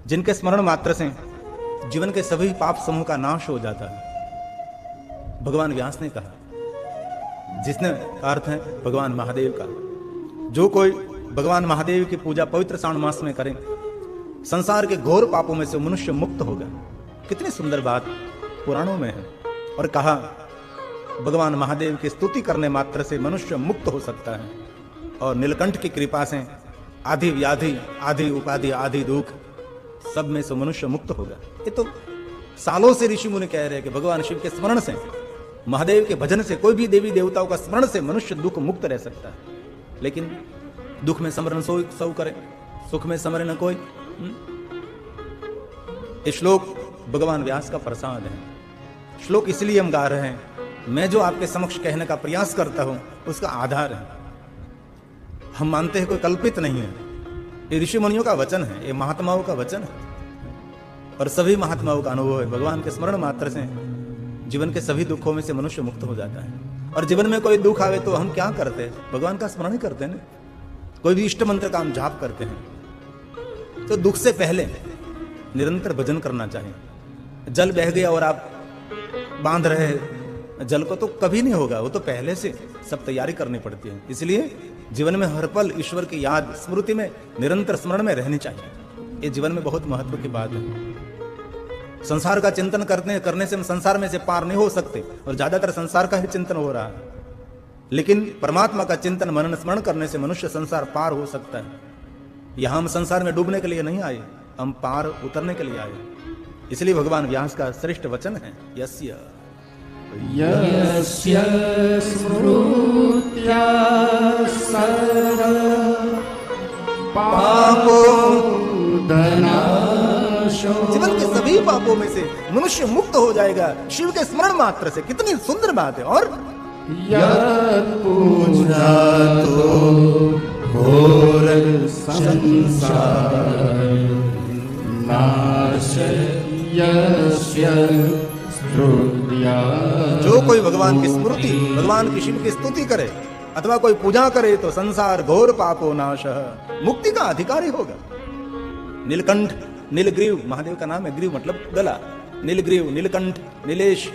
जिनके स्मरण मात्र से जीवन के सभी पाप समूह का नाश हो जाता है। भगवान व्यास ने कहा, जिसने का अर्थ है भगवान महादेव का, जो कोई भगवान महादेव की पूजा पवित्र श्रावण मास में करे, संसार के घोर पापों में से मनुष्य मुक्त होगा। कितनी सुंदर बात पुराणों में है। और कहा, भगवान महादेव की स्तुति करने मात्र से मनुष्य मुक्त हो सकता है और नीलकंठ की कृपा से आदि व्याधि, आदि उपाधि, आदि दुख सब में से मनुष्य मुक्त होगा। ये तो सालों से ऋषि मुनि कह रहे हैं कि भगवान शिव के स्मरण से, महादेव के भजन से, कोई भी देवी देवताओं का स्मरण से मनुष्य दुख मुक्त रह सकता है। लेकिन दुख में स्मरण सौ करे, सुख में स्मरण न कोई। ये श्लोक भगवान व्यास का प्रसाद है। श्लोक इसलिए हम गा रहे हैं, मैं जो आपके समक्ष कहने का प्रयास करता हूं उसका आधार है। हम मानते हैं कोई कल्पित नहीं है, ये ऋषि मुनियों का वचन है, ये महात्माओं का वचन है और सभी महात्माओं का अनुभव है। भगवान के स्मरण मात्र से जीवन के सभी दुखों में से मनुष्य मुक्त हो जाता है। और जीवन में कोई दुख आवे तो हम क्या करते हैं? भगवान का स्मरण ही करते हैं ना। कोई भी इष्ट मंत्र का हम जाप करते हैं तो दुख से पहले निरंतर भजन करना चाहिए। जल बह गया और आप बांध रहे हैं जल को, तो कभी नहीं होगा, वो तो पहले से सब तैयारी करनी पड़ती है। इसलिए जीवन में हर पल ईश्वर की याद, स्मृति में, निरंतर स्मरण में रहनी चाहिए। ये जीवन में बहुत महत्व की बात है। संसार का चिंतन करने से हम संसार में से पार नहीं हो सकते और ज्यादातर संसार का ही चिंतन हो रहा है। लेकिन परमात्मा का चिंतन, मनन, स्मरण करने से मनुष्य संसार पार हो सकता है। यहां हम संसार में डूबने के लिए नहीं आए, हम पार उतरने के लिए आए। इसलिए भगवान व्यास का श्रेष्ठ वचन है, यस्य यस्य स्मृत्या सर्व पापो धनाशो। जीवन के सभी पापों में से मनुष्य मुक्त हो जाएगा शिव के स्मरण मात्र से। कितनी सुंदर बात है। और यत् पूजातो घोर संसार नाशयस्य स्मृत्या। जो कोई भगवान की स्मृति, भगवान की शिव की स्तुति करे अथवा कोई पूजा करे तो संसार घोर पापो नाशः, मुक्ति का अधिकारी होगा। नीलकंठ, नीलग्रीव महादेव का नाम है। ग्रीव मतलब गला। नीलग्रीव, नीलकंठ, नीलेश,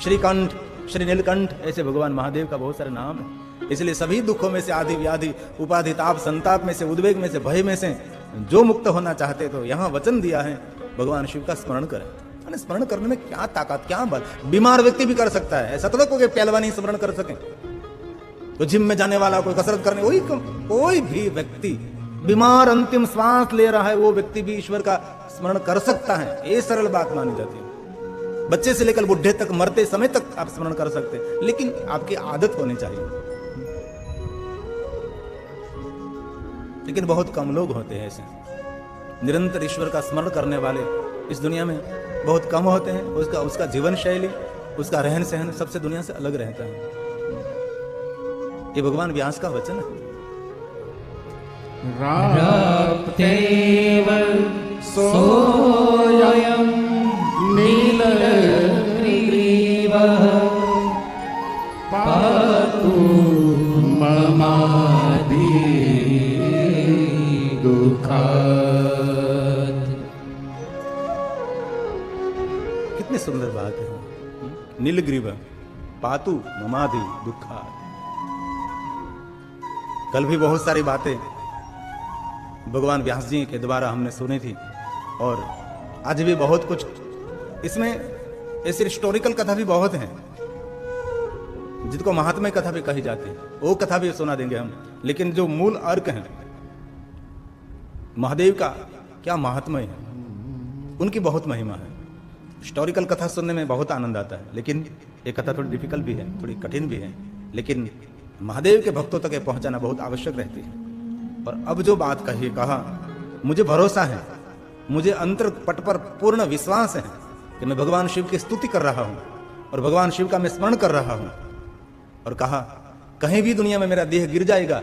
श्रीकंठ, श्री नीलकंठ, ऐसे भगवान महादेव का बहुत सारे नाम है। इसलिए सभी दुखों में से, आदि व्याधि, उपाधि, ताप, संताप में से, उद्वेग में से, भय में से जो मुक्त होना चाहते तो यहाँ वचन दिया है भगवान शिव का स्मरण करें। स्मरण करने में क्या ताकत, क्या बल। बीमार व्यक्ति भी कर सकता है। ऐसा तो ना कोई पहलवानी स्मरण कर सके, तो जिम में जाने वाला, कोई कसरत करने, कोई भी व्यक्ति बीमार अंतिम श्वास ले रहा है, वो व्यक्ति भी ईश्वर का स्मरण कर सकता है। ये सरल बात मानी जाती है। बच्चे से लेकर बुढ़े तक, मरते समय तक आप स्मरण कर सकते हैं, लेकिन आपकी आदत होनी चाहिए। लेकिन बहुत कम लोग होते हैं ऐसे निरंतर ईश्वर का स्मरण करने वाले, इस दुनिया में बहुत कम होते हैं। उसका जीवन शैली, उसका रहन सहन सबसे दुनिया से अलग रहता है। ये भगवान व्यास का वचन है। राप्तेव सोऽयं नीलग्रीवः पातु ममादि दुःखात्। कितनी सुंदर बात है। नीलग्रीव पातु ममादि दुःखात्। कल भी बहुत सारी बातें भगवान व्यास जी के द्वारा हमने सुनी थी और आज भी बहुत कुछ इसमें ऐसी हिस्टोरिकल कथा भी बहुत है जिनको महात्म्य कथा भी कही जाती है। वो कथा भी सुना देंगे हम। लेकिन जो मूल अर्क है महादेव का, क्या महात्म्य है, उनकी बहुत महिमा है। हिस्टोरिकल कथा सुनने में बहुत आनंद आता है, लेकिन ये कथा थोड़ी डिफिकल्ट भी है, थोड़ी कठिन भी है। लेकिन महादेव के भक्तों तक पहुंचाना बहुत आवश्यक रहती है। और अब जो बात कहा, मुझे भरोसा है, मुझे अंतर पट पर पूर्ण विश्वास है कि मैं भगवान शिव की स्तुति कर रहा हूं और भगवान शिव का मैं स्मरण कर रहा हूं। और कहा, कहीं भी दुनिया में मेरा देह गिर जाएगा,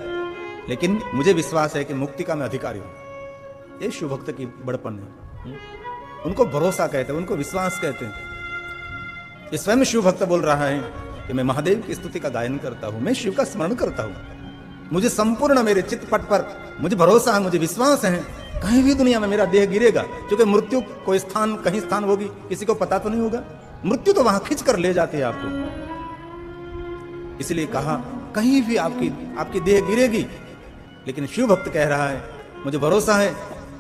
लेकिन मुझे विश्वास है कि मुक्ति का मैं अधिकारी हूं। ये शिव भक्त की बड़पन है। उनको भरोसा कहते हैं, उनको विश्वास कहते हैं। ये स्वयं शिव भक्त बोल रहा है कि मैं महादेव की स्तुति का गायन करता हूं, मैं शिव का स्मरण करता हूं। मुझे संपूर्ण मेरे चित्त पट पर मुझे भरोसा है, मुझे विश्वास है कहीं भी दुनिया में मेरा देह गिरेगा, क्योंकि मृत्यु कोई स्थान कहीं स्थान होगी किसी को पता तो नहीं होगा, मृत्यु तो वहां खींच कर ले जाती है आपको। इसलिए कहा कहीं भी आपकी देह गिरेगी, लेकिन शिव भक्त कह रहा है मुझे भरोसा है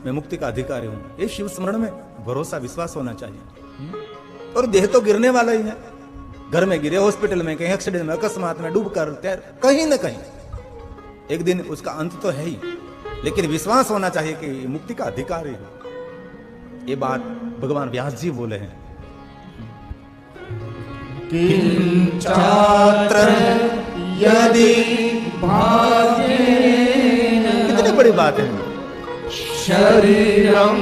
मैं मुक्ति का अधिकारी हूं। ये शिव स्मरण में भरोसा विश्वास होना चाहिए। और देह तो गिरने वाला ही है, घर में गिरे, हॉस्पिटल में, कहीं एक्सीडेंट में, अकस्मात में डूबकर तैर, कहीं ना कहीं एक दिन उसका अंत तो है ही, लेकिन विश्वास होना चाहिए कि मुक्ति का अधिकारी है। ये बात भगवान व्यास जी बोले हैं। किंचात्र यदि भाग्येन कितनी बड़ी बात है। शरीरम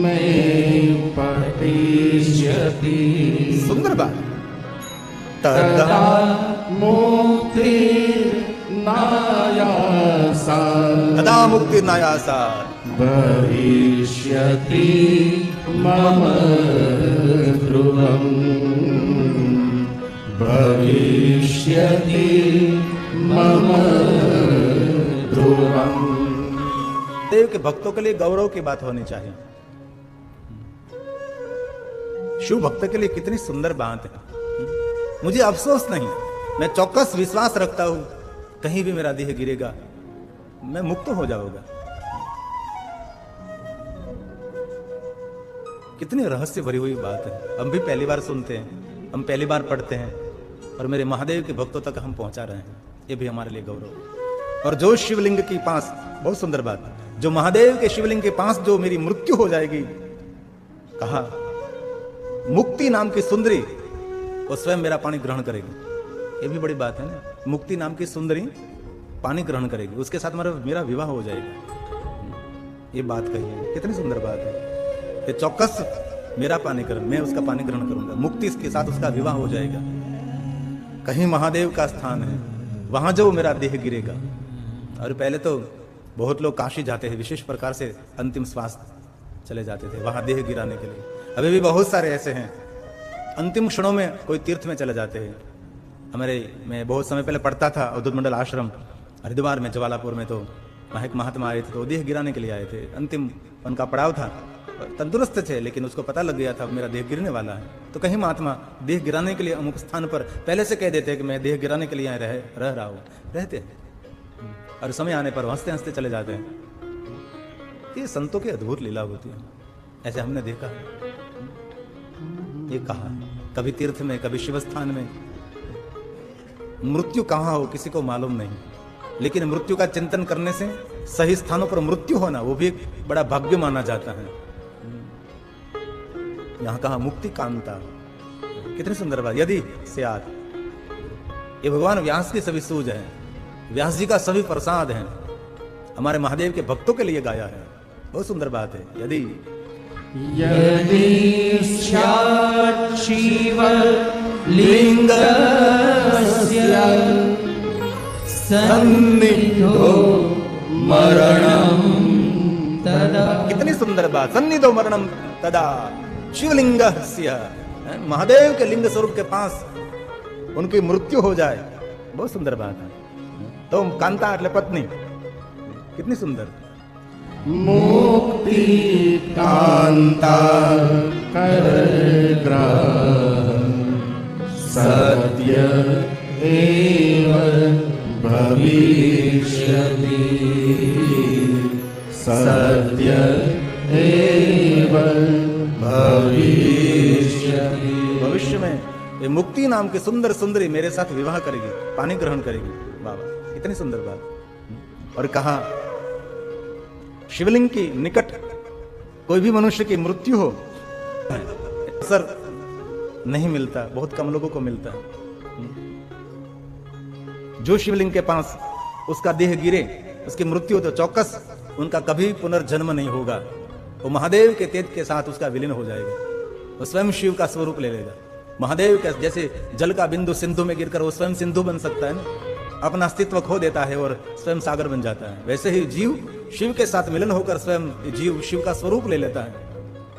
में पतिष्यति सुंदर बात। तदा मुक्ति नायासा तदा मुक्ति नायासा भविष्यति मम ध्रुवम् भविष्यति मम ध्रुवम्। देव के भक्तों के लिए गौरव की बात होनी चाहिए। शिव भक्त के लिए कितनी सुंदर बात है। मुझे अफसोस नहीं, मैं चौकस विश्वास रखता हूं कहीं भी मेरा देह गिरेगा मैं मुक्त हो जाऊंगा। कितनी रहस्य भरी हुई बात है। हम भी पहली बार सुनते हैं, हम पहली बार पढ़ते हैं, और मेरे महादेव के भक्तों तक हम पहुंचा रहे हैं। ये भी हमारे लिए गौरव। और जो शिवलिंग के पास, बहुत सुंदर बात, जो महादेव के शिवलिंग के पास जो मेरी मृत्यु हो जाएगी, कहा मुक्ति नाम की सुंदरी वो स्वयं मेरा पानी ग्रहण करेगी। ये भी बड़ी बात है ना, मुक्ति नाम की सुंदरी पानी ग्रहण करेगी, उसके साथ मेरा विवाह हो जाएगा। ये बात कही है, कितनी सुंदर बात है। ये चौकस मेरा पानी ग्रहण, मैं उसका पानी ग्रहण करूंगा, मुक्ति के साथ उसका विवाह हो जाएगा। कहीं महादेव का स्थान है, वहां जो मेरा देह गिरेगा। और पहले तो बहुत लोग काशी जाते हैं, विशेष प्रकार से अंतिम श्वास चले जाते थे वहां देह गिराने के लिए। अभी भी बहुत सारे ऐसे हैं, अंतिम क्षणों में कोई तीर्थ में चले जाते हैं। मैं बहुत समय पहले पढ़ता था अवधूत मंडल आश्रम हरिद्वार में, जवालापुर में, तो वहाँ एक महात्मा आए थे, तो देह गिराने के लिए आए थे। अंतिम उनका पड़ाव था, तंदुरुस्त थे, लेकिन उसको पता लग गया था मेरा देह गिरने वाला है। तो कहीं महात्मा देह गिराने के लिए अमुक स्थान पर पहले से कह देते कि मैं देह गिराने के लिए यहाँ रह रहा हूँ, रहते हैं, और समय आने पर हंसते हंसते चले जाते हैं। ये संतों की अद्भुत लीला होती है, ऐसे हमने देखा है। ये कहा कभी तीर्थ में, कभी शिव स्थान में। मृत्यु कहाँ हो किसी को मालूम नहीं, लेकिन मृत्यु का चिंतन करने से सही स्थानों पर मृत्यु होना वो भी एक बड़ा भाग्य माना जाता है। यहां कहा मुक्ति कांता, कितनी सुंदर बात। यदि स्यात्, ये भगवान व्यास की सभी सूझ है, व्यास जी का सभी प्रसाद है, हमारे महादेव के भक्तों के लिए गाया है। बहुत सुंदर बात है। यदि स्यात् शिव लिंगस्य सन्निधो मरणं तदा। कितनी सुंदर बात। सन्निधो मरणम तदा शिवलिंगस्य, महादेव के लिंग स्वरूप के पास उनकी मृत्यु हो जाए, बहुत सुंदर बात है। तो कांता એટલે पत्नी, कितनी सुंदर। मुक्ति कांता करग्रह सत्य एव भविष्यति सत्य एव भविष्यति। भविष्य में ये मुक्ति नाम की सुंदर सुंदरी मेरे साथ विवाह करेगी, पानी ग्रहण करेगी। बाबा कितनी सुंदर बात। और कहा शिवलिंग की निकट कोई भी मनुष्य की मृत्यु हो अवसर नहीं मिलता, बहुत कम लोगों को मिलता है। जो शिवलिंग के पास उसका देह गिरे, उसकी मृत्यु हो, तो चौकस उनका कभी पुनर्जन्म नहीं होगा। वो महादेव के तेज के साथ उसका विलीन हो जाएगा, वो स्वयं शिव का स्वरूप ले लेगा। महादेव का जैसे जल का बिंदु सिंधु में गिरकर वो स्वयं सिंधु बन सकता है ना, अपना अस्तित्व खो देता है और स्वयं सागर बन जाता है, वैसे ही जीव शिव के साथ मिलन होकर स्वयं जीव शिव का स्वरूप ले लेता है।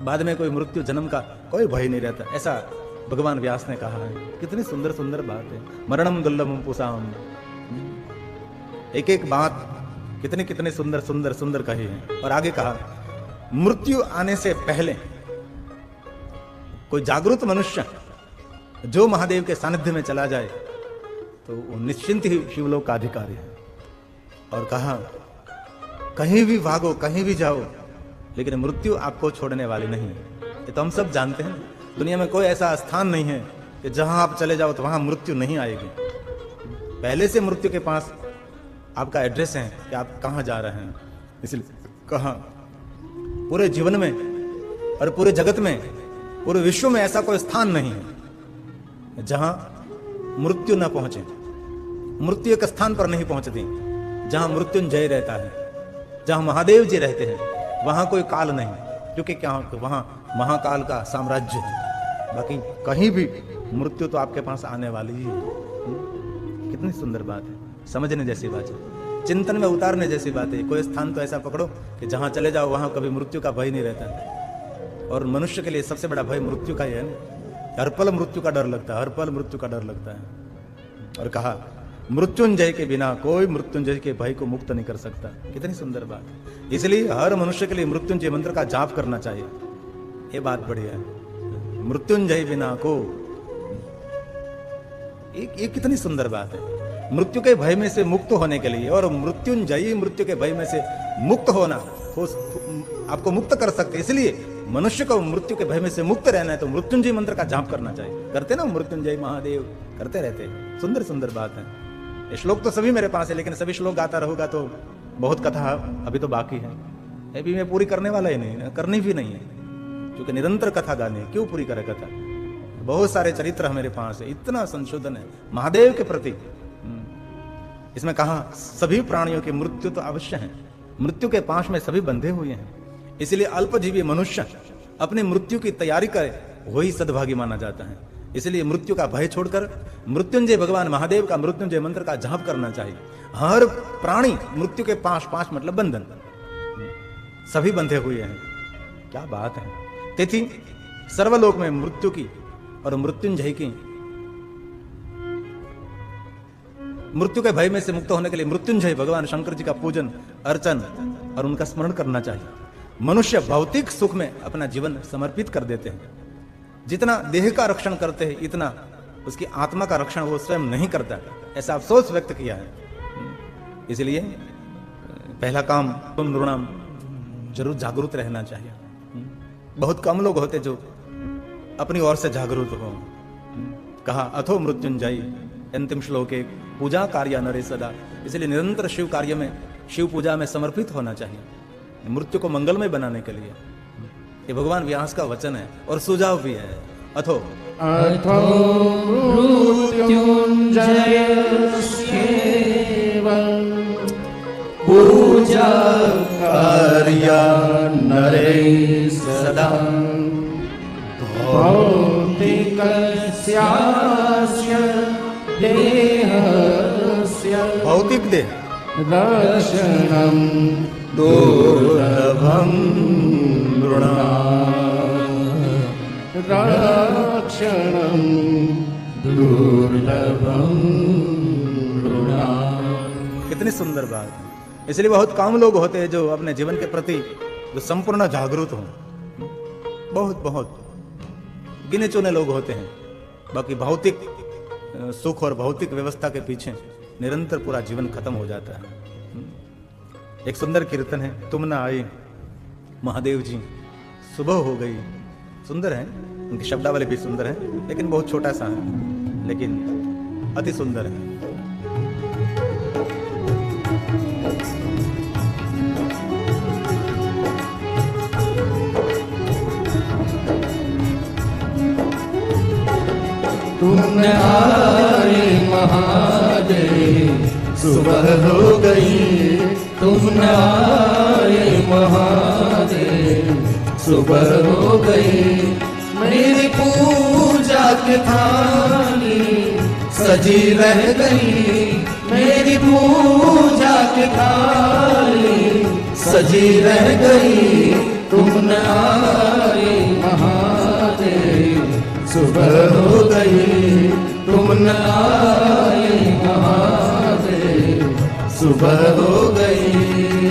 बाद में कोई मृत्यु जन्म का कोई भय नहीं रहता, ऐसा भगवान व्यास ने कहा है। कितनी सुंदर सुंदर बात है। मरणम दुर्लभम पुसाम, एक एक बात कितने कितने सुंदर सुंदर सुंदर कहे हैं। और आगे कहा, मृत्यु आने से पहले कोई जागरूक मनुष्य जो महादेव के सानिध्य में चला जाए तो वो निश्चिंत ही शिवलोक का अधिकारी है। और कहा, कहीं भी भागो, कहीं भी जाओ, लेकिन मृत्यु आपको छोड़ने वाली नहीं है। ये तो हम सब जानते हैं, दुनिया में कोई ऐसा स्थान नहीं है कि जहां आप चले जाओ तो वहां मृत्यु नहीं आएगी। पहले से मृत्यु के पास आपका एड्रेस है कि आप कहां जा रहे हैं। इसलिए कहा, पूरे जीवन में और पूरे जगत में, पूरे विश्व में ऐसा कोई स्थान नहीं है जहां मृत्यु न पहुंचे। मृत्यु एक स्थान पर नहीं पहुंचती जहां मृत्युंजय रहता है, जहां महादेव जी रहते हैं, वहां कोई काल नहीं, क्योंकि क्या वहां महाकाल का साम्राज्य है। बाकी कहीं भी मृत्यु तो आपके पास आने वाली ही है। कितनी सुंदर बात है, समझने जैसी बात है, चिंतन में उतारने जैसी बात है। कोई स्थान तो ऐसा पकड़ो कि जहां चले जाओ वहां कभी मृत्यु का भय नहीं रहता। और मनुष्य के लिए सबसे बड़ा भय मृत्यु का ही है ना। हर पल मृत्यु का डर लगता है, हर पल मृत्यु का डर लगता है। और कहा, मृत्युंजय के बिना कोई मृत्युंजय के भय को मुक्त नहीं कर सकता। कितनी सुंदर बात है। इसलिए हर मनुष्य के लिए मृत्युंजय मंत्र का जाप करना चाहिए। ये बात बढ़िया है, मृत्युंजय बिना को। ये कितनी सुंदर बात है। मृत्यु के भय में से मुक्त होने के लिए, और मृत्युंजयी मृत्यु के भय में से मुक्त होना आपको मुक्त कर सकते। इसलिए मनुष्य को मृत्यु के भय में से मुक्त रहना है तो मृत्युंजय मंत्र का जाप करना चाहिए। करते ना मृत्युंजय महादेव, करते रहते। सुंदर सुंदर बात है। ये श्लोक तो सभी मेरे पास है, लेकिन सभी श्लोक गाता रहूंगा तो बहुत कथा अभी तो बाकी है। अभी मैं पूरी करने वाला ही नहीं, करनी भी नहीं है, क्योंकि निरंतर कथा गानी है। क्यों पूरी करे कथा? बहुत सारे चरित्र मेरे पास है, इतना संशोधन है महादेव के प्रति। इसमें कहा, सभी प्राणियों की मृत्यु तो अवश्य है, मृत्यु के पाश में सभी बंधे हुए हैं। इसलिए अल्पजीवी मनुष्य अपनी मृत्यु की तैयारी करे, वही सद्भागी माना जाता है। इसलिए मृत्यु का भय छोड़कर मृत्युंजय भगवान महादेव का मृत्युंजय मंत्र का जाप करना चाहिए। हर प्राणी मृत्यु के पास मतलब बंधन, सभी बंधे हुए हैं। क्या बात है। तिथि सर्वलोक में मृत्यु की और मृत्युंजय की, मृत्यु के भय में से मुक्त होने के लिए मृत्युंजय भगवान शंकर जी का पूजन अर्चन और उनका स्मरण करना चाहिए। मनुष्य भौतिक सुख में अपना जीवन समर्पित कर देते हैं। जितना देह का रक्षण करते हैं, इतना उसकी आत्मा का रक्षण वो स्वयं नहीं करता। ऐसा अफसोस व्यक्त किया है। इसलिए पहला काम, तुम नृणाम, जरूर जागरूक रहना चाहिए। बहुत कम लोग होते जो अपनी ओर से जागरूक हो। कहा, अथो मृत्युंजय, अंतिम श्लोक एक, पूजा कार्य नरे सदा। इसलिए निरंतर शिव कार्य में, शिव पूजा में समर्पित होना चाहिए, मृत्यु को मंगलमय बनाने के लिए। ये भगवान व्यास का वचन है और सुझाव भी है। अथो पूजा कार्य नरे सदा भौतिक देह दर्शनम दुर्लभम रक्षणम दुर्लभम। कितनी सुंदर बात है। इसलिए बहुत कम लोग होते हैं जो अपने जीवन के प्रति जो संपूर्ण जागरूक हों। बहुत बहुत गिने चुने लोग होते हैं। बाकी भौतिक सुख और भौतिक व्यवस्था के पीछे निरंतर पूरा जीवन खत्म हो जाता है। एक सुंदर कीर्तन है, तुम ना आए महादेव जी, सुबह हो गई। सुंदर है, उनकी शब्दावली भी सुंदर है, लेकिन बहुत छोटा सा है, लेकिन अति सुंदर है। तुम न आए महादेव, सुबह हो गई। तुम न आए महादेव, सुबह हो गई। मेरी पूजा की थाली सजी रह गई। मेरी पूजा की थाली सजी रह गई। तुम न आए महादेव, सुबह हो गई। तुम न आए महादेव, सुबह हो गई।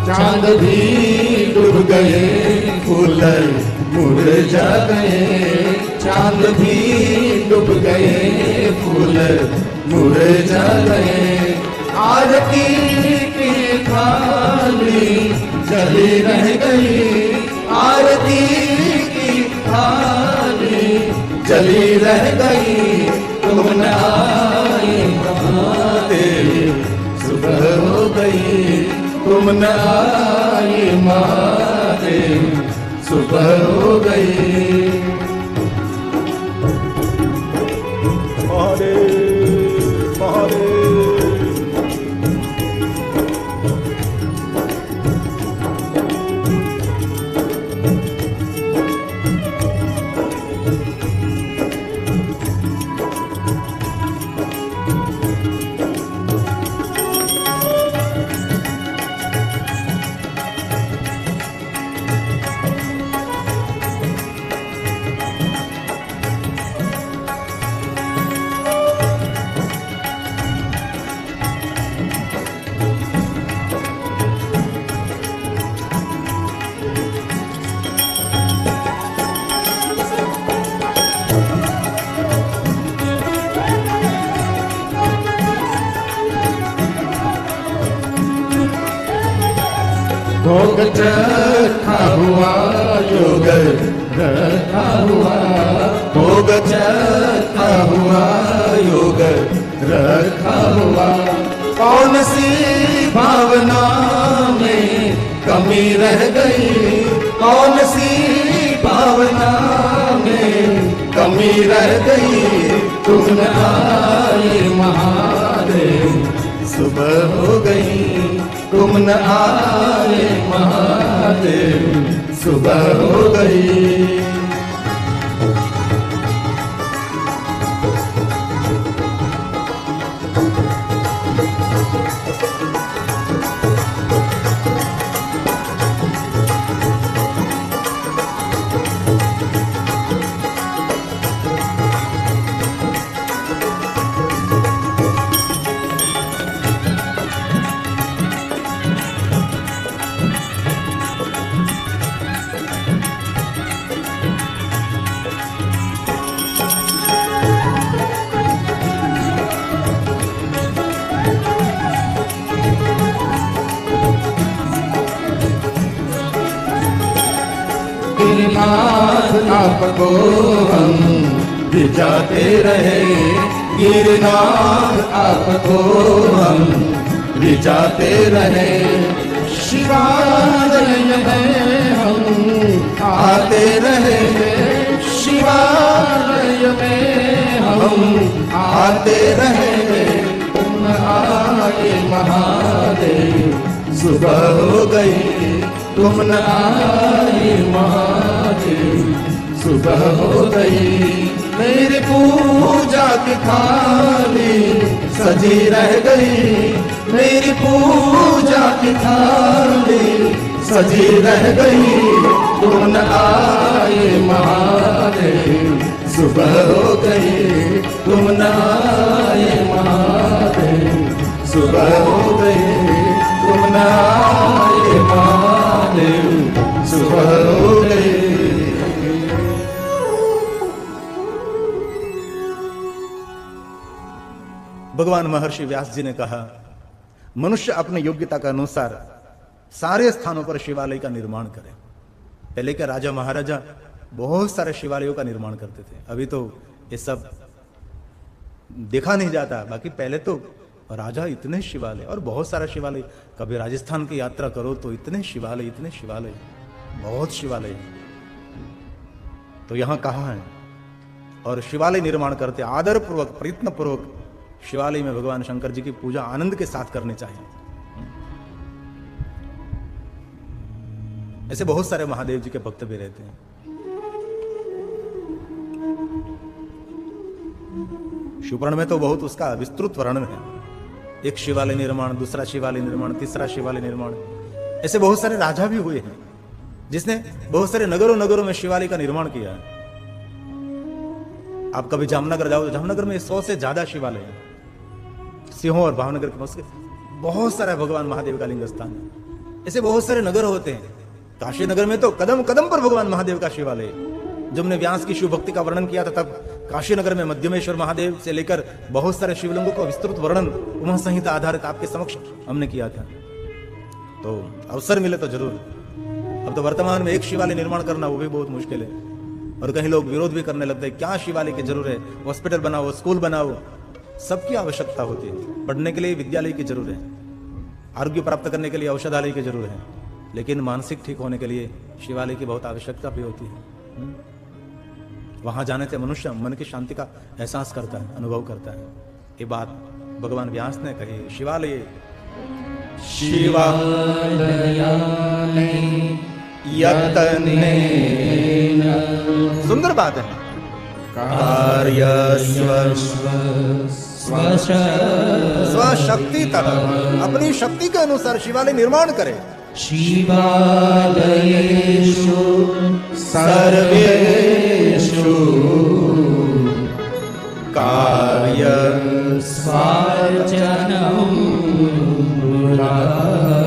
चांद भी डूब गए, फूल मुरझा गए। चांद भी डूब गए, फूल मुरझा गए। आरती की थाली जली रह गई। आरती की थाली जली रह गई। तुम न आए महादेव, सुबह हो गई। तुम न आए महादेव, सुबह हो गई। महादेव महादेव। भोग चखा हुआ, योग रखा हुआ। भोग चखा हुआ, योग रखा हुआ। कौन सी भावना में कमी रह गई। कौन सी भावना में कमी रह गई। तुम न आए महादेव, सुबह हो गई। तुम न आए महादेव, सुबह हो गई। गिरनाथ आपको हम रिझाते रहे। गिरनाथ आपको हम रिझाते रहे। शिवालय में हम आते रहे। शिवालय में हम आते रहे। तुम आए महादेव, सुबह हो गई। तुम न आए महादेव, सुबह हो गई। मेरी पूजा की थाली सजी रह गई। मेरी पूजा की थाली सजी रह गई। तुम न आए महादेव, सुबह हो गई। तुम न आए महादेव, सुबह हो गई। तुम न आए महादेव, सुबह हो गई। भगवान महर्षि व्यास जी ने कहा, मनुष्य अपनी योग्यता के अनुसार सारे स्थानों पर शिवालय का निर्माण करें। पहले के राजा महाराजा बहुत सारे शिवालयों का निर्माण करते थे, अभी तो ये सब देखा नहीं जाता। बाकी पहले तो राजा इतने शिवालय और बहुत सारा शिवालय, कभी राजस्थान की यात्रा करो तो इतने शिवालय, बहुत शिवालय। तो यहां कहां है और शिवालय निर्माण करते आदर पूर्वक प्रयत्न पूर्वक शिवालय में भगवान शंकर जी की पूजा आनंद के साथ करनी चाहिए। ऐसे बहुत सारे महादेव जी के भक्त भी रहते हैं। शिवपुराण में तो बहुत उसका विस्तृत वर्णन है, एक शिवालय निर्माण, दूसरा शिवालय निर्माण, तीसरा शिवालय निर्माण। ऐसे बहुत सारे राजा भी हुए हैं जिसने बहुत सारे नगरों में शिवालय का निर्माण किया है। आप कभी जामनगर जाओ तो जामनगर में 100 से ज्यादा शिवालय है। सिंहो और भावनगर के पास बहुत सारा भगवान महादेव का लिंग स्थान है। ऐसे बहुत सारे नगर होते हैं। काशी नगर में तो कदम कदम पर भगवान महादेव का शिवालय। जब हमने व्यास की शिव भक्ति का वर्णन किया था तब काशी नगर में मध्यमेश्वर महादेव से लेकर बहुत सारे शिवलिंगों का विस्तृत वर्णन उमा संहिता आधारित आपके समक्ष हमने किया था। तो अवसर मिले तो जरूर। अब तो वर्तमान में एक शिवालय निर्माण करना वो भी बहुत मुश्किल है, और कहीं लोग विरोध भी करने लगते हैं, क्या शिवालय की जरूरत है, हॉस्पिटल बनाओ, स्कूल बनाओ। सबकी आवश्यकता होती है। पढ़ने के लिए विद्यालय की जरूरत है, आरोग्य प्राप्त करने के लिए औषधालय की जरूरत है, लेकिन मानसिक ठीक होने के लिए शिवालय की बहुत आवश्यकता भी होती है। वहां जाने से मनुष्य मन की शांति का एहसास करता है, अनुभव करता है। ये बात भगवान व्यास ने कही। शिवालय सुंदर बात है। कार्य स्वशक्ति तक अपनी शक्ति के अनुसार शिवालय निर्माण करे। शिवालयेषु सर्वेषु कार्य स्वार्चनम्।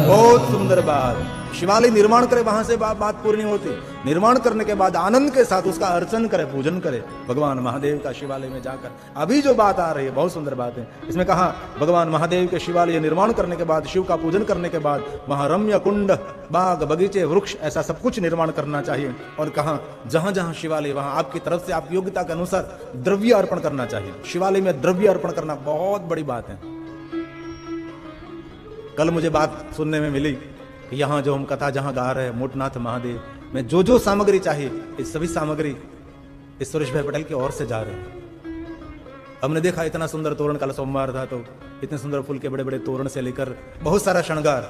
बहुत सुंदर बात। शिवालय निर्माण करे, वहां से बात पूरी नहीं होती। निर्माण करने के बाद आनंद के साथ उसका अर्चन करे, पूजन करे भगवान महादेव का शिवालय में जाकर। अभी जो बात आ रही है बहुत सुंदर बात है। इसमें कहा भगवान महादेव के शिवालय निर्माण करने के बाद, शिव का पूजन करने के बाद वहां रम्य कुंड, बाग, बगीचे, वृक्ष, ऐसा सब कुछ निर्माण करना चाहिए। और कहा जहां जहां शिवालय वहां आपकी तरफ से आपकी योग्यता के अनुसार द्रव्य अर्पण करना चाहिए। शिवालय में द्रव्य अर्पण करना बहुत बड़ी बात है। कल मुझे बात सुनने में मिली कि यहाँ जो हम कथा जहां गा रहे हैं मोटनाथ महादेव में जो सामग्री चाहिए, इस सभी सामग्री इस सुरेश भाई पटेल की ओर से जा रहे हैं। हमने देखा इतना सुंदर तोरण, कल सोमवार था तो इतने सुंदर फूल के बड़े बड़े तोरण से लेकर बहुत सारा श्रृंगार,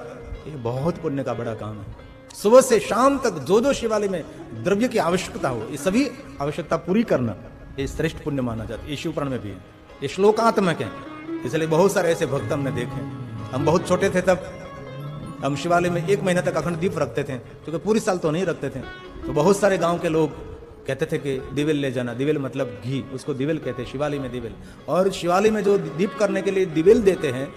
ये बहुत पुण्य का बड़ा काम है। सुबह से शाम तक जो शिवालय में द्रव्य की आवश्यकता हो, ये सभी आवश्यकता पूरी करना, ये श्रेष्ठ पुण्य माना जाता है। ये शिवपुराण में भी है, ये श्लोकात्मक है। इसलिए बहुत सारे ऐसे भक्त हमने देखे। हम बहुत छोटे थे तब हम शिवालय में 1 महीना तक अखंड दीप रखते थे, क्योंकि पूरी साल तो नहीं रखते थे। तो बहुत सारे गांव के लोग कहते थे कि दिवेल ले जाना। दिवेल मतलब घी, उसको दिवेल कहते हैं। शिवालय में दिवेल, और शिवालय में जो दीप करने के लिए दिवेल देते हैं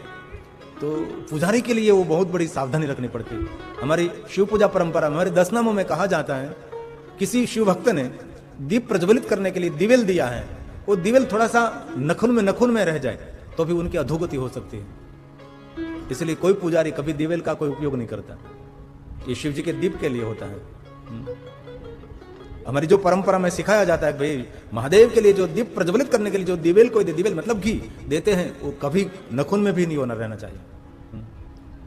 तो पुजारी के लिए वो बहुत बड़ी सावधानी रखनी पड़ती है। हमारी शिव पूजा परंपरा, हमारे 10 नामों में कहा जाता है, किसी शिव भक्त ने दीप प्रज्वलित करने के लिए दिवेल दिया है, वो दिवेल थोड़ा सा नखुन में रह जाए तो भी उनकी अधोगति हो सकती है। इसलिए कोई पुजारी कभी दिवेल का कोई उपयोग नहीं करता। ये शिव जी के दीप के लिए होता है। हमारी जो परंपरा में सिखाया जाता है भाई महादेव के लिए जो दीप प्रज्वलित करने के लिए जो दिवेल को दिवेल मतलब घी देते हैं, वो कभी नखुन में भी नहीं होना रहना चाहिए।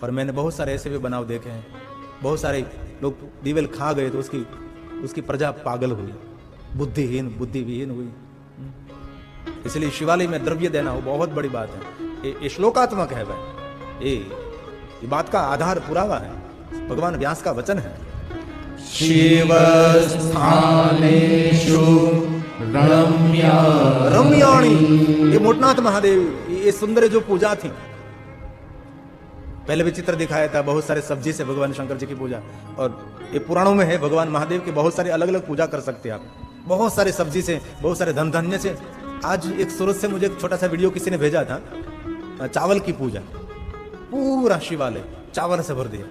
पर मैंने बहुत सारे ऐसे भी बनाव देखे हैं, बहुत सारे लोग दिवेल खा गए तो उसकी प्रजा पागल हुई, बुद्धिविहीन हुई। इसलिए शिवालय में द्रव्य देना वो बहुत बड़ी बात है। ये श्लोकात्मक है भाई, ये बात का आधार पुरावा है, भगवान व्यास का वचन है। शिव स्थानेषु रम्याणि, ये मोटनाथ महादेव, ये सुंदर जो पूजा थी, पहले भी चित्र दिखाया था बहुत सारे सब्जी से भगवान शंकर जी की पूजा, और ये पुराणों में है भगवान महादेव की बहुत सारी अलग अलग पूजा कर सकते हैं आप, बहुत सारे सब्जी से, बहुत सारे धन धान्य से। आज एक सूरत से मुझे एक छोटा सा वीडियो किसी ने भेजा था, चावल की पूजा, पूरा शिवालय चावल से भर दिया।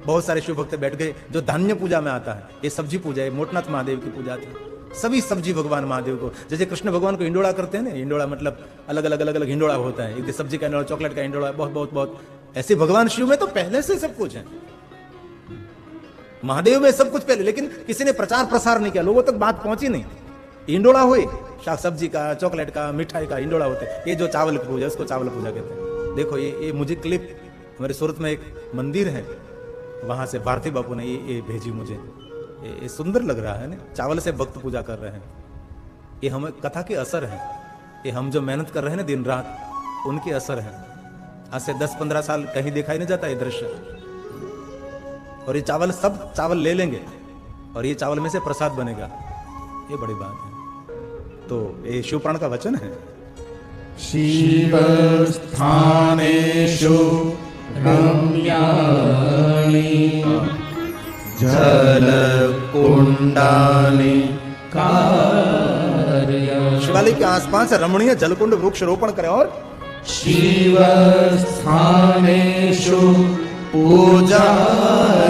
बहुत सारे शिव भक्त बैठ गए, जो धान्य पूजा में आता है, ये सब्जी पूजा है, मोटनाथ महादेव की पूजा थी। सभी सब्जी भगवान महादेव को, जैसे कृष्ण भगवान को हिंडोड़ा करते हैं ना, हिंडोड़ा मतलब अलग अलग हिंडोड़ा होता है, एक सब्जी का हिंडोड़ा, चॉकलेट का हिंडोड़ा, बहुत ऐसे भगवान शिव में तो पहले से सब कुछ है। महादेव में सब कुछ पहले, लेकिन किसी ने प्रचार प्रसार नहीं किया, लोगों तक बात पहुंची नहीं। इंडोला हुई, शाक सब्जी का, चॉकलेट का, मिठाई का इंडोला होते, ये जो चावल की पूजा, उसको चावल पूजा कहते हैं। देखो ये मुझे क्लिप, हमारे सूरत में एक मंदिर है, वहां से भारती बापू ने ये भेजी मुझे। ये सुंदर लग रहा है ना, चावल से भक्त पूजा कर रहे हैं। ये हम कथा के असर है, ये हम जो मेहनत कर रहे हैं ना दिन रात, उनके असर है। आज से 10-15 साल कहीं दिखाई नहीं जाता ये दृश्य। और ये चावल, सब चावल ले लेंगे और ये चावल में से प्रसाद बनेगा, ये बड़ी बात है। तो ये शिवपुराण का वचन है, शिव स्थानेषु रम्याणि जल कुंडानि कार्य। शिवालय के आसपास रमणीय जलकुंड वृक्ष रोपण करें और शिव स्थानेषु पूजार्थम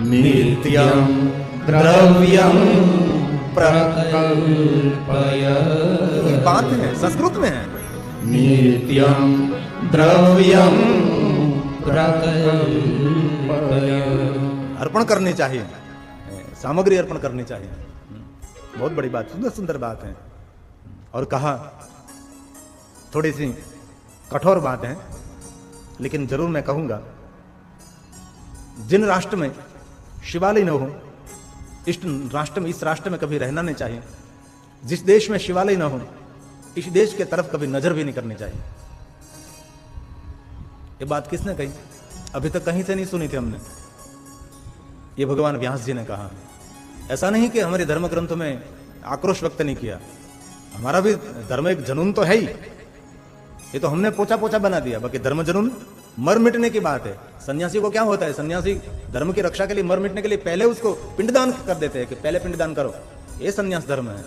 नित्यं द्रव्यं प्रकल्पय। ये बात है, संस्कृत में है। नित्यं द्रव्यं प्रकल्पय। अर्पण करनी चाहिए, सामग्री अर्पण करनी चाहिए। बहुत बड़ी बात, सुंदर सुंदर बात है। और कहा, थोड़ी सी कठोर बात है, लेकिन जरूर मैं कहूंगा, जिन राष्ट्र में शिवालय न हो, इस राष्ट्र में कभी रहना नहीं चाहिए। जिस देश में शिवालय न हो, इस देश के तरफ कभी नजर भी नहीं करनी चाहिए। ये बात किसने कही? अभी तक कहीं से नहीं सुनी थी हमने। ये भगवान व्यास जी ने कहा। ऐसा नहीं कि हमारे धर्म ग्रंथों में आक्रोश व्यक्त नहीं किया, हमारा भी धर्म एक जुनून तो है ही। ये तो हमने पोछा पोछा बना दिया, बाकी धर्म जुनून मर मिटने की बात है। सन्यासी को क्या होता है, सन्यासी धर्म की रक्षा के लिए, मर मिटने के लिए पहले उसको पिंडदान कर देते हैं कि पहले पिंडदान करो, ये सन्यास धर्म है।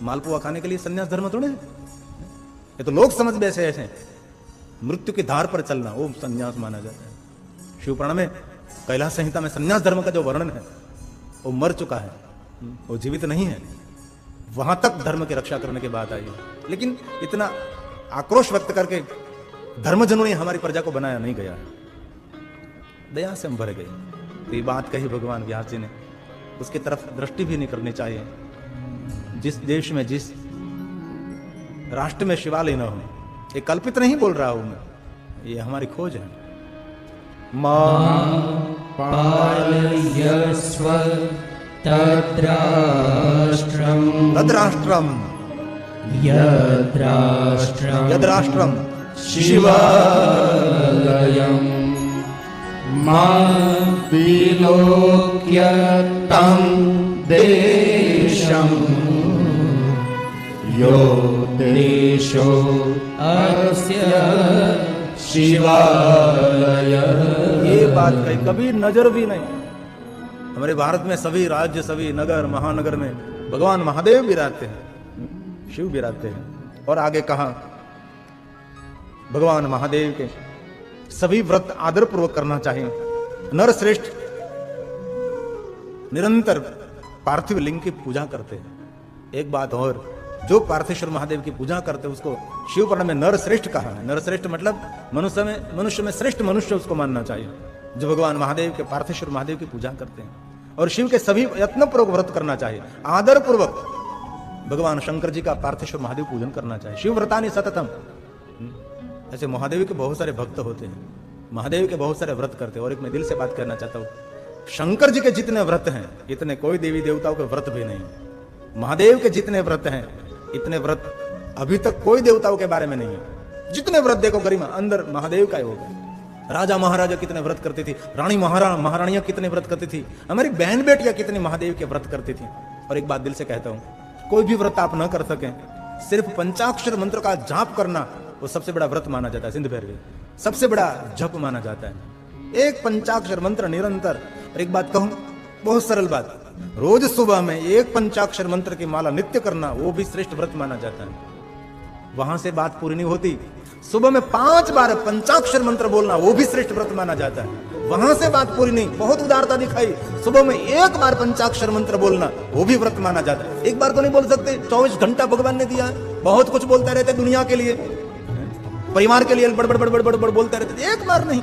मालपुआ खाने के लिए सन्यास धर्म थोड़े है। ये तो लोग समझ बैसे ऐसे, मृत्यु की धार पर चलना वो सन्यास माना जाता है। शिवपुराण में, कैलाश संहिता में सन्यास धर्म का जो वर्णन है, वो मर चुका है, वो जीवित नहीं है। वहां तक धर्म की रक्षा करने की बात आई है, लेकिन इतना आक्रोश व्यक्त करके धर्म जुनून हमारी प्रजा को बनाया नहीं गया है। दया से हम भर गए। तो ये बात कही भगवान व्यास जी ने, उसकी तरफ दृष्टि भी नहीं करनी चाहिए। जिस देश में, जिस राष्ट्र में शिवालय न हो, ये कल्पित नहीं बोल रहा हूं मैं, ये हमारी खोज है। पालयस्व तद्राष्ट्रम् यद्राष्ट्रम् शिवालयम् मा विलोक्य तं देशम् यो देशो अस्य शिवालय। ये बात कही, कभी नजर भी नहीं। हमारे भारत में सभी राज्य, सभी नगर, महानगर में भगवान महादेव विराजते हैं, शिव विराजते हैं। और आगे कहा, भगवान महादेव के सभी व्रत आदर पूर्वक करना चाहिए। नर श्रेष्ठ निरंतर पार्थिव लिंग की पूजा करते हैं। एक बात और, जो पार्थेश्वर महादेव की पूजा करते हैं उसको शिवपुराण में नर श्रेष्ठ कहा है। नर श्रेष्ठ मतलब मनुष्य में श्रेष्ठ मनुष्य उसको मानना चाहिए, जो भगवान महादेव के, पार्थेश्वर महादेव की पूजा करते हैं। और शिव के सभी यत्नपूर्वक व्रत करना चाहिए, आदर पूर्वक भगवान शंकर जी का, पार्थेश्वर महादेव पूजन करना चाहिए। शिव व्रतानि सततम। ऐसे महादेव के बहुत सारे भक्त होते हैं, महादेव के बहुत सारे व्रत करते हैं। और एक मैं दिल से बात करना चाहता हूँ, शंकर जी के जितने व्रत हैं, इतने कोई देवी देवताओं के व्रत भी नहीं। महादेव के जितने व्रत हैं, इतने व्रत अभी तक कोई देवताओं के बारे में नहीं है। जितने व्रत देखो गरिमा अंदर महादेव का ही होगा। राजा महाराजा कितने व्रत करती थी, रानी महारानियां कितने व्रत करती थी, हमारी बहन बेटियां कितने महादेव के व्रत करती थी। और एक बात दिल से कहता हूं, कोई भी व्रत आप न कर सकें, सिर्फ पंचाक्षर मंत्र का जाप करना वो सबसे बड़ा व्रत माना जाता है। सिंध भैरवी सबसे बड़ा जप माना जाता है, एक पंचाक्षर मंत्र निरंतर। और एक बात कहूं, बहुत सरल बात, रोज सुबह में एक पंचाक्षर मंत्र की माला नित्य करना, वो भी श्रेष्ठ व्रत माना जाता है। वहां से बात पूरी नहीं होती, सुबह में 5 बार पंचाक्षर मंत्र बोलना, वो भी श्रेष्ठ व्रत माना जाता है। वहां से बात पूरी नहीं, बहुत उदारता दिखाई, सुबह में 1 बार पंचाक्षर मंत्र बोलना, वो भी व्रत माना जाता है। एक बार तो नहीं बोल सकते, 24 घंटा भगवान ने दिया है, बहुत कुछ बोलते रहते दुनिया के लिए, परिवार के लिए बड़ बड़ बड़ बड़ बड़ बोलते रहते, एक बार नहीं।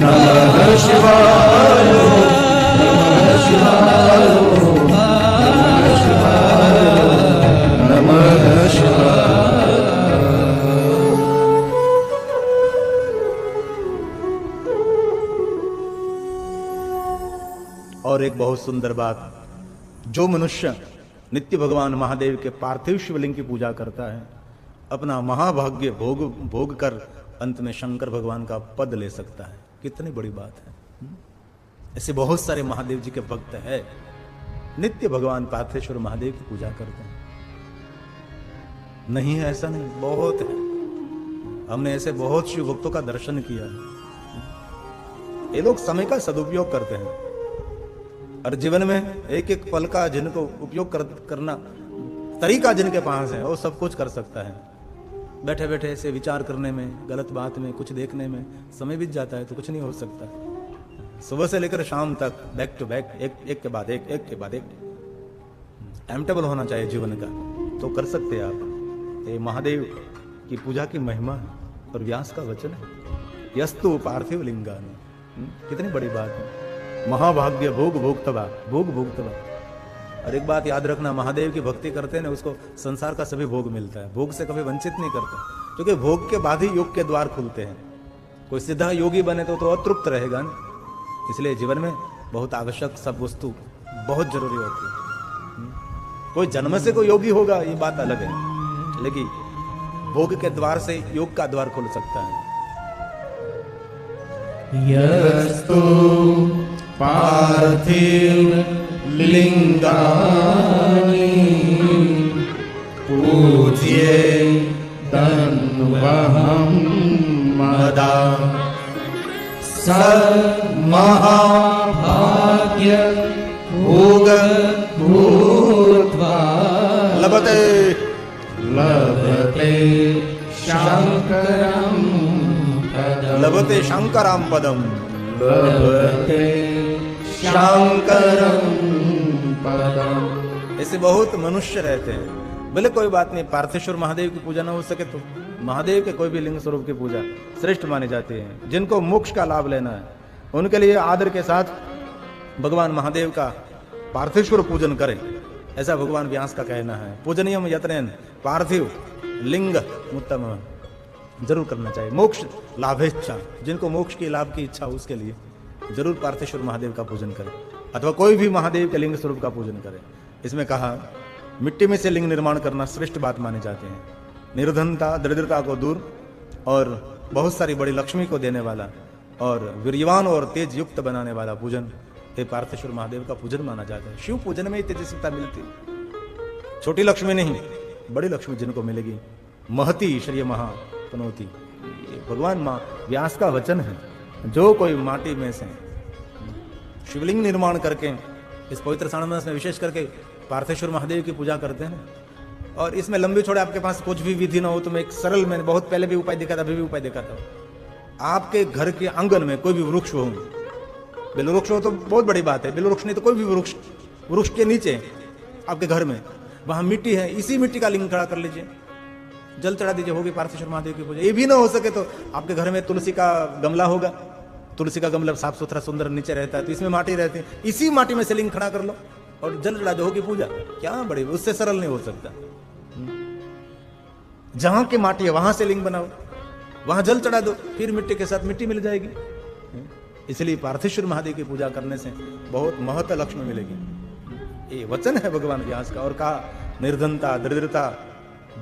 नमः शिवाय, नमः शिवाय, नमः शिवाय, नमः शिवाय। और एक बहुत सुंदर बात, जो मनुष्य नित्य भगवान महादेव के पार्थिव शिवलिंग की पूजा करता है, अपना महाभाग्य भोग कर अंत में शंकर भगवान का पद ले सकता है। कितनी बड़ी बात है। ऐसे बहुत सारे महादेव जी के भक्त हैं, नित्य भगवान पार्थेश्वर महादेव की पूजा करते हैं। नहीं है ऐसा नहीं, बहुत है। हमने ऐसे बहुत शिव भक्तों का दर्शन किया है। ये लोग समय का सदुपयोग करते हैं और जीवन में एक एक पल का जिनको उपयोग करना तरीका जिनके पास है, वो सब कुछ कर सकता है। बैठे बैठे ऐसे विचार करने में, गलत बात में, कुछ देखने में समय बीत जाता है तो कुछ नहीं हो सकता। सुबह से लेकर शाम तक बैक टू बैक, एक के बाद एक के बाद एक टाइम टेबल होना चाहिए जीवन का, तो कर सकते हैं आप। ये महादेव की पूजा की महिमा है और व्यास का वचन है, यस्तु पार्थिव लिंगानि। कितनी बड़ी बात है। महाभाग्य भोग भोक्तवा, भोग भोक्तवा। और एक बात याद रखना, महादेव की भक्ति करते हैं ना, उसको संसार का सभी भोग मिलता है, भोग से कभी वंचित नहीं करता, क्योंकि भोग के बाद ही योग के द्वार खुलते हैं। कोई सीधा योगी बने तो अतृप्त रहेगा ना, इसलिए जीवन में बहुत आवश्यक सब वस्तु बहुत जरूरी होती है। कोई जन्म से कोई योगी होगा ये बात अलग है, लेकिन भोग के द्वार से योग का द्वार खुल सकता है। यस्तु पार्थिव लिंगानि पूज्ये तन्वहं मदा स महाभाग्य भोग भूत्वा लभते लभते शंकरं पदम्, लभते शंकराम पदम, लभते शंकरं पदम्। ऐसे बहुत मनुष्य रहते हैं। भले कोई बात नहीं, पार्थेश्वर महादेव की पूजा ना हो सके तो महादेव के कोई भी लिंग स्वरूप की पूजा श्रेष्ठ मानी जाती है। जिनको मोक्ष का लाभ लेना है उनके लिए आदर के साथ भगवान महादेव का पार्थेश्वर पूजन करें, ऐसा भगवान व्यास का कहना है। पूजनीयम यत्नेन पार्थिव लिंग उत्तम जरूर करना चाहिए। मोक्ष लाभेच्छा, जिनको मोक्ष की लाभ की इच्छा उसके लिए जरूर पार्थेश्वर महादेव का पूजन करें, अथवा कोई भी महादेव के लिंग स्वरूप का पूजन करें। इसमें कहा मिट्टी में से लिंग निर्माण करना श्रेष्ठ बात माने जाते हैं। निर्धनता दरिद्रता को दूर और बहुत सारी बड़ी लक्ष्मी को देने वाला और वीर्यवान और तेज युक्त बनाने वाला पूजन ये पार्थेश्वर महादेव का पूजन माना जाता है। शिव पूजन में ही तेजस्विता मिलती, छोटी लक्ष्मी नहीं, बड़ी लक्ष्मी जिनको मिलेगी। महती श्रेय महापनोति, भगवान माँ व्यास का वचन है। जो कोई माटी में से शिवलिंग निर्माण करके इस पवित्र श्रावण मास में विशेष करके पार्थेश्वर महादेव की पूजा करते हैं, और इसमें लंबी छोड़े आपके पास कुछ भी विधि ना हो तो मैं एक सरल, मैंने बहुत पहले भी उपाय देखा था, अभी भी उपाय देखा था। आपके घर के आंगन में कोई भी वृक्ष हो, बेलवृक्ष हो तो बहुत बड़ी बात है, बेलवृक्ष नहीं तो कोई भी वृक्ष, वृक्ष के नीचे आपके घर में वहां मिट्टी है, इसी मिट्टी का लिंग खड़ा कर लीजिए, जल चढ़ा दीजिए, होगी पार्थेश्वर महादेव की पूजा। ये भी ना हो सके तो आपके घर में तुलसी का गमला होगा, तुलसी का गमला साफ सुथरा सुंदर नीचे रहता है तो इसमें माटी रहती है, इसी माटी में से लिंग खड़ा कर लो और जल चढ़ा दो, होगी पूजा। क्या बड़ी, उससे सरल नहीं हो सकता। जहां की माटी है वहां से लिंग बनाओ, वहां जल चढ़ा दो, फिर मिट्टी के साथ मिट्टी मिल जाएगी। इसलिए पार्थेश्वर महादेव की पूजा करने से बहुत महत्व लक्ष्मी मिलेगी। ये वचन है भगवान व्यास का। और कहा निर्धनता दरिद्रता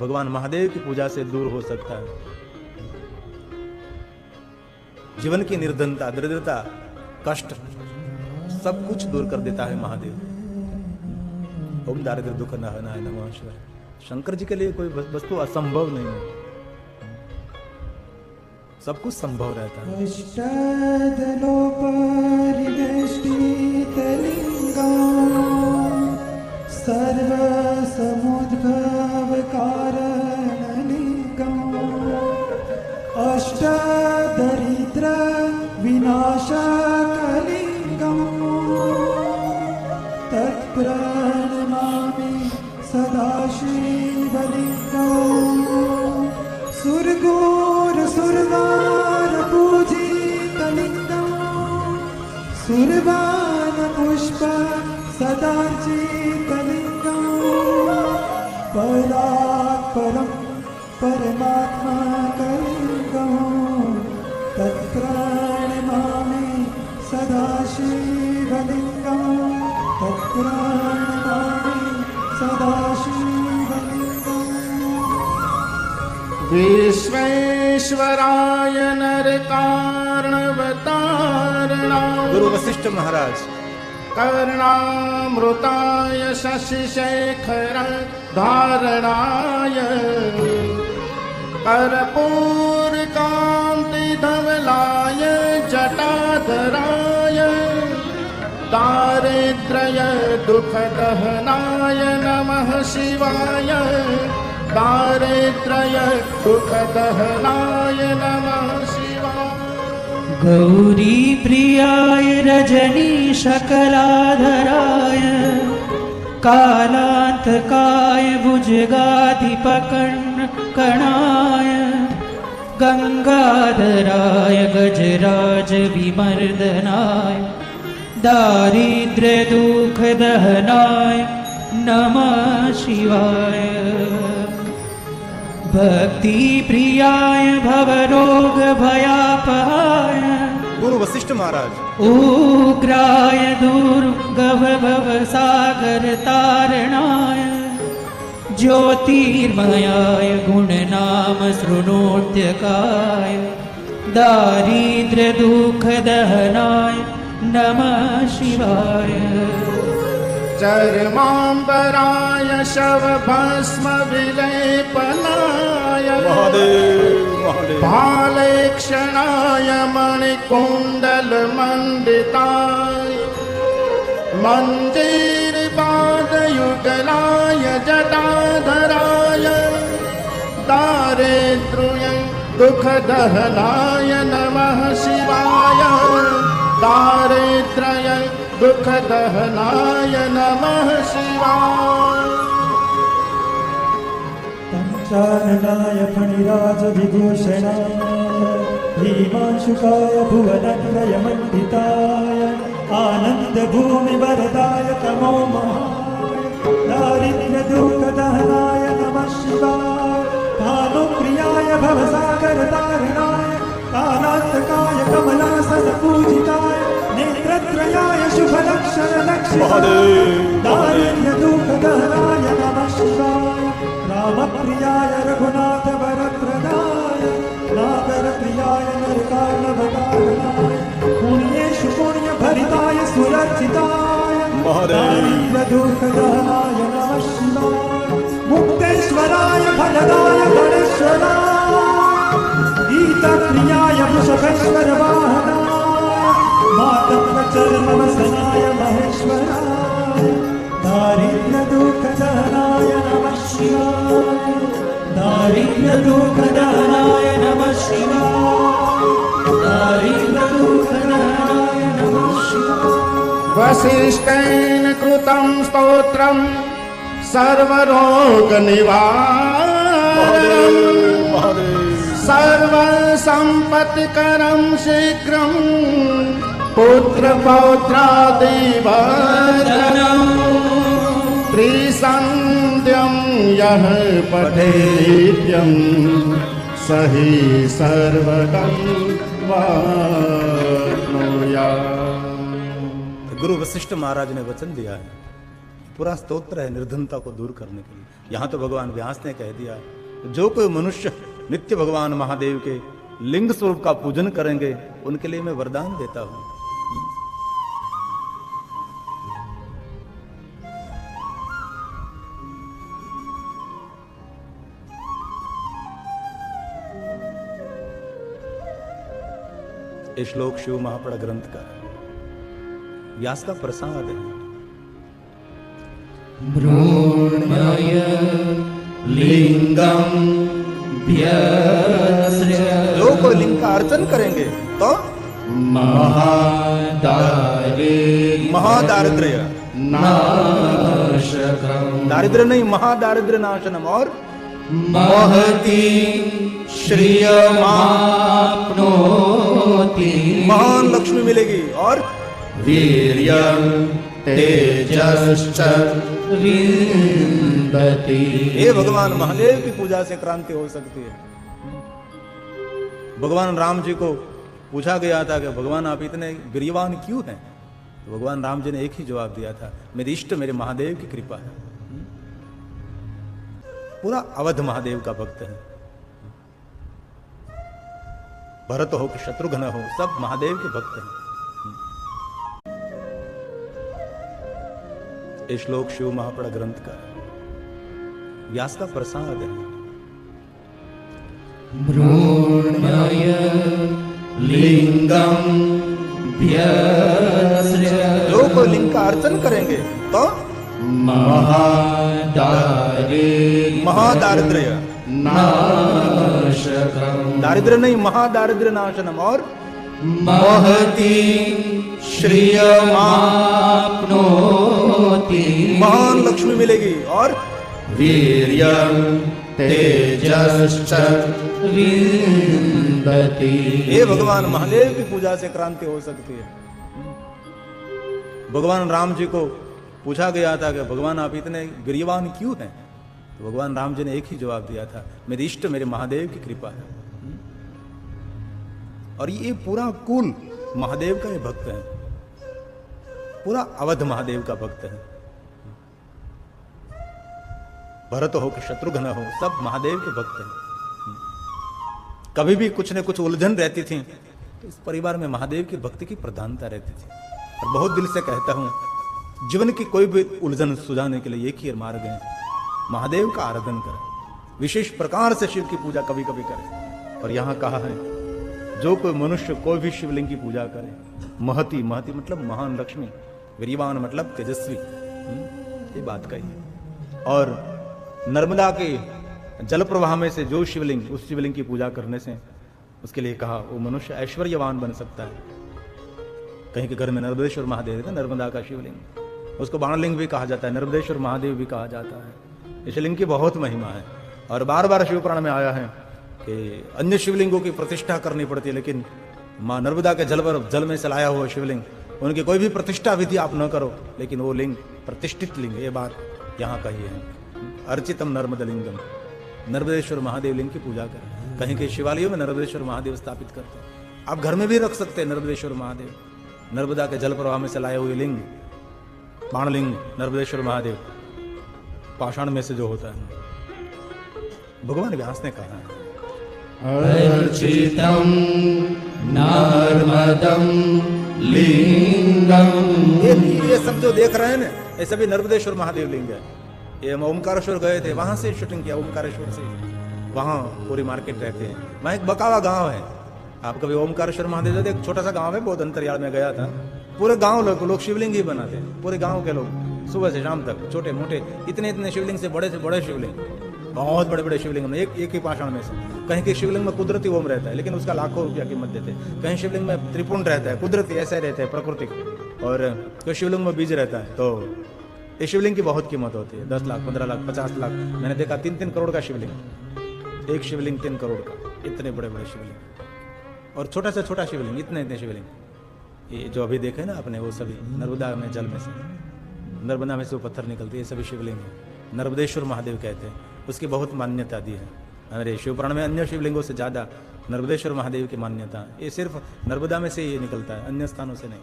भगवान महादेव की पूजा से दूर हो सकता है। जीवन की निर्धनता दरिद्रता कष्ट सब कुछ दूर कर देता है महादेव। ओम दारिद्र दुख नहनाय नमः शिवाय। शंकर जी के लिए कोई वस्तु असंभव नहीं है, सब कुछ संभव रहता है। सर्व समुद्भव कारणलिंगम् अष्ट दरिद्र विनाशकलिंगम् तत्प्रणमामि सदा शिवलिंगम् सुरगुर सुरवार पूजितलिंगम् दुर्वानपुष्प सदार्चितलिङ्गं परात्परं परमात्मा कलिङ्गं तत्प्रणमामि सदाशिवलिङ्गं तत्प्रणमामि सदाशिवलिङ्गम् विश्वेश्वराय नरकार्णवतारणाय गुरु वशिष्ठ महाराज कर्णामृताय शशिशेखर धारणाय कर्पूरकान्तिधवलाय जटाधराय दारिद्र्य दुःखदहनाय नमः शिवाय दारिद्र्य दुःखदहनाय नमः शिवाय गौरी प्रियाय रजनी शकलाधराय कालान्तकाय भुजगाधिपकर्णकणाय गंगाधराय गजराज विमर्दनाय दारिद्र्यदुःखदहनाय नमः शिवाय भक्ति प्रियाय भवरोगभयापहाय गुरु वशिष्ठ महाराज उग्राय दुर्गव भवसागर तारणाय ज्योतिर्मयाय गुणनाम शृणोत्यकाय दारिद्र्य दुःखदहनाय नमः शिवाय चर्माम्बराय शवभस्म विलेपनाय भालेक्षणाय मणिकुण्डलमण्डिताय मञ्जीरपादयुगलाय जटाधराय दारिद्र्य दुःखदहनाय नमः शिवाय दारिद्र्य दुःखदहनाय नमः शिवाय पञ्चाननाय फणिराजविभूषणाय भीमांशुकाय भुवनत्रयमण्डिताय आनन्दभूमिवरदाय तमो महाय दारिद्र्यदुःखदहनाय नमः शिवाय भानुप्रियाय भवसागरतारणाय कालान्तकाय कमलासनपूजिताय नेत्रत्रयाय शुभलक्षणलक्षिताय दारिद्र्यदुःखदहनाय नमः शिवाय रामप्रियाय रघुनाथवरप्रदाय नागरप्रियाय नरकार्णवतारणाय पुण्येषु पुण्यभरिताय सुरर्चिताय दारिद्र्यदुःखदहनाय नमः शिवाय मुक्तेश्वराय फलदाय फलेश्वराय गीतप्रियाय वृषभेश्वरवाहनाय मातङ्गचरणवसनाय महेश्वराय दारिद्र्यदुःखदहनाय नमः शिवाय दारिद्र्यदुःखदहनाय नमः शिवाय दारिद्र्यदुःखदहनाय नमः शिवाय वसिष्ठेन कृतं स्तोत्रं सर्वरोगनिवारणं सर्वसम्पत्करं शीघ्रं पुत्रपौत्रादिवर्धनम् त्रिसन्ध्यं यः पठेत्यं सहि सर्वगं वाप्नुयात्। गुरु वशिष्ठ महाराज ने वचन दिया है, पूरा स्तोत्र है निर्धनता को दूर करने के लिए। यहाँ तो भगवान व्यास ने कह दिया, जो कोई मनुष्य नित्य भगवान महादेव के लिंग स्वरूप का पूजन करेंगे उनके लिए मैं वरदान देता हूं। ये श्लोक शिव महापड़ा ग्रंथ का व्यास का प्रसाद है। मृण्मय लिंगम जो कोई लिंग का अर्चन करेंगे तो महादारिद्र्य नाशकम दारिद्र्य नहीं, महादारिद्र्य नाशनम और महती श्रियमाप्नोति महान लक्ष्मी मिलेगी और वीर्यं तेजश्च विन्दति। हे भगवान महादेव की पूजा से क्रांति हो सकती है। भगवान राम जी को पूछा गया था कि भगवान आप इतने वीर्यवान क्यों हैं? तो भगवान राम जी ने एक ही जवाब दिया था, मेरे इष्ट मेरे महादेव की कृपा है। पूरा अवध महादेव का भक्त है। भरत हो कि शत्रुघ्न हो, सब महादेव के भक्त हैं। ये श्लोक शिव महापड़ ग्रंथ का व्यास का प्रसाद है। मृण्मय लिंगम जो कोई लिंग का अर्चन करेंगे तो महादारिद्र्य नाशकम दारिद्र्य नहीं, महादारिद्र्य नाशनम और महति श्रियमाप्नोति। महान लक्ष्मी मिलेगी और वीर्यं तेजश्च विन्दति। हे भगवान महादेव की पूजा से क्रांति हो सकती है। भगवान राम जी को पूछा गया था कि भगवान आप इतने वीर्यवान क्यों हैं? तो भगवान राम जी ने एक ही जवाब दिया था, मेरे इष्ट मेरे महादेव की कृपा है। और ये पूरा कुल महादेव का ये भक्त है, पूरा अवध महादेव का भक्त है। भरत हो कि शत्रुघ्न हो, सब महादेव के भक्त हैं। कभी भी कुछ न कुछ उलझन रहती थी तो इस परिवार में महादेव की भक्ति की प्रधानता रहती थी। और बहुत दिल से कहता हूं, जीवन की कोई भी उलझन सुझाने के लिए एक ही मार्ग है, महादेव का आराधन करें, विशेष प्रकार से शिव की पूजा कभी कभी करें। और यहां कहा है, जो कोई मनुष्य कोई भी शिवलिंग की पूजा करे, महति महति मतलब महान लक्ष्मी, वीर्यवान मतलब तेजस्वी, ये बात कही है। और नर्मदा के जल प्रवाह में से जो शिवलिंग, उस शिवलिंग की पूजा करने से उसके लिए कहा वो मनुष्य ऐश्वर्यवान बन सकता है। कहीं के घर में नर्मदेश्वर महादेव है, नर्मदा का शिवलिंग, उसको बाणलिंग भी कहा जाता है, नर्मदेश्वर महादेव भी कहा जाता है। इस शिवलिंग की बहुत महिमा है। और बार बार शिव पुराण में आया है कि अन्य शिवलिंगों की प्रतिष्ठा करनी पड़ती है, लेकिन माँ नर्मदा के जल में से लाया हुआ शिवलिंग, उनकी कोई भी प्रतिष्ठा विधि आप न करो, लेकिन वो लिंग प्रतिष्ठित लिंग है। ये बात यहाँ कही है। अर्चितम नर्मदलिंगम, नर्मदेश्वर महादेव लिंग की पूजा करें। कहीं के शिवालयों में नर्मदेश्वर महादेव स्थापित करते हैं। आप घर में भी रख सकते हैं नर्मदेश्वर महादेव। नर्मदा के जल प्रवाह में से लाए हुए लिंग, बाणलिंग नर्मदेश्वर महादेव, पाषाण में से जो होता है। भगवान व्यास ने कहा है, अर्चितं नर्मदं लिंगम। ये सब जो देख रहे हैं ना, ये सभी नर्मदेश्वर महादेव लिंग है। ये हम ओमकारेश्वर गए थे, वहां से शूटिंग किया, ओमकारेश्वर से। वहां पूरी मार्केट रहते हैं। वहां एक बकावा गांव है, आप कभी ओमकारेश्वर महादेव जाते, एक छोटा सा गांव है, बहुत अंतरियाल में गया था। पूरे गांव लोग शिवलिंग ही बनाते हैं, पूरे गांव के लोग, सुबह से शाम तक, छोटे मोटे इतने इतने शिवलिंग से बड़े शिवलिंग, बहुत बड़े बड़े शिवलिंग, एक ही पाषाण में से। कहीं के शिवलिंग में कुदरती ओम रहता है, लेकिन उसका लाखों रुपया कीमत देते हैं। कहीं शिवलिंग में त्रिपुंड रहता है, कुदरती ऐसा रहता है, प्राकृतिक। और कोई शिवलिंग में बीज रहता है। तो इस शिवलिंग की बहुत कीमत होती है, 10 लाख 15 लाख 50 लाख। मैंने देखा 3-3 करोड़ का शिवलिंग, एक शिवलिंग 3 करोड़ का, इतने बड़े बड़े शिवलिंग। और छोटा से छोटा शिवलिंग, इतने इतने शिवलिंग, ये जो अभी देखे ना आपने, वो सभी नर्मदा में जल में से, नर्मदा में से वो पत्थर निकलती है, सभी शिवलिंग है। नर्मदेश्वर महादेव कहते हैं, उसकी बहुत मान्यता दी है हमारे शिवपुराण में। अन्य शिवलिंगों से ज़्यादा नर्मदेश्वर महादेव की मान्यता है। ये सिर्फ नर्मदा में से ये निकलता है, अन्य स्थानों से नहीं।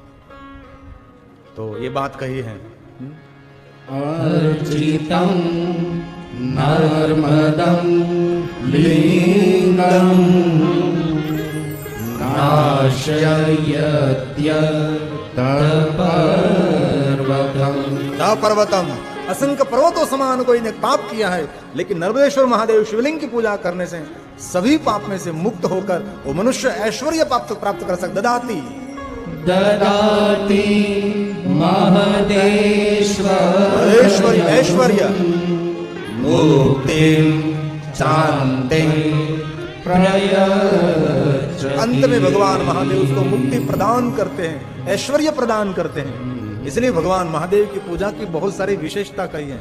तो ये बात कही है। अर्चितं नर्मदं लिंगम नाशयत्य पर्वतम, असंख्य पर्वतों समान कोई ने पाप किया है, लेकिन नर्मदेश्वर महादेव शिवलिंग की पूजा करने से सभी पाप में से मुक्त होकर वो मनुष्य ऐश्वर्य प्राप्त कर सकता। ददाति महदेश्वर ऐश्वर्य मुक्तिं शान्तिं प्रयच्छति। अंत में भगवान महादेव उसको मुक्ति प्रदान करते हैं, ऐश्वर्य प्रदान करते हैं। इसलिए भगवान महादेव की पूजा की बहुत सारी विशेषता कही है।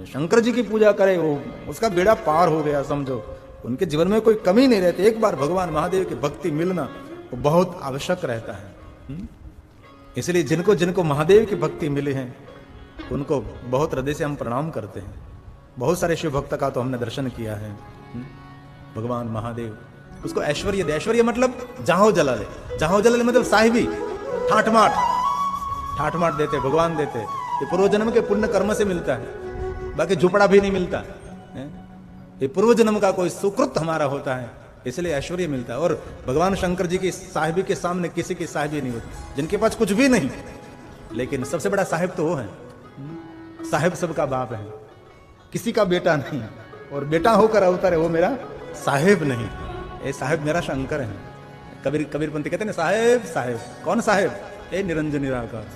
शंकर जी की पूजा करे, वो उसका बेड़ा पार हो गया समझो, उनके जीवन में कोई कमी नहीं रहती। एक बार भगवान महादेव की भक्ति मिलना वो बहुत आवश्यक रहता है। इसलिए जिनको जिनको महादेव की भक्ति मिली है उनको बहुत हृदय से हम प्रणाम करते हैं। बहुत सारे शिव भक्त का तो हमने दर्शन किया है। भगवान महादेव उसको ऐश्वर्य दे। ऐश्वर्य मतलब जहां जला ले, जहां जला ले मतलब साहिबी, ठाठ माठ देते भगवान देते। ये पूर्व जन्म के पुण्य कर्म से मिलता है, बाकी झुपड़ा भी नहीं मिलता है। ये पूर्व जन्म का कोई सुकृत हमारा होता है, इसलिए ऐश्वर्य मिलता है। और भगवान शंकर जी की साहिबी के सामने किसी की साहिबी नहीं होती, जिनके पास कुछ भी नहीं, लेकिन सबसे बड़ा साहिब तो वो है। साहिब सबका बाप है, किसी का बेटा नहीं, और बेटा होकर अवतार है वो मेरा साहिब नहीं, ये साहिब मेरा शंकर है। कबीरपंथी कहते हैं ना, साहेब साहेब। कौन साहेब? ए निरंजन निराकार।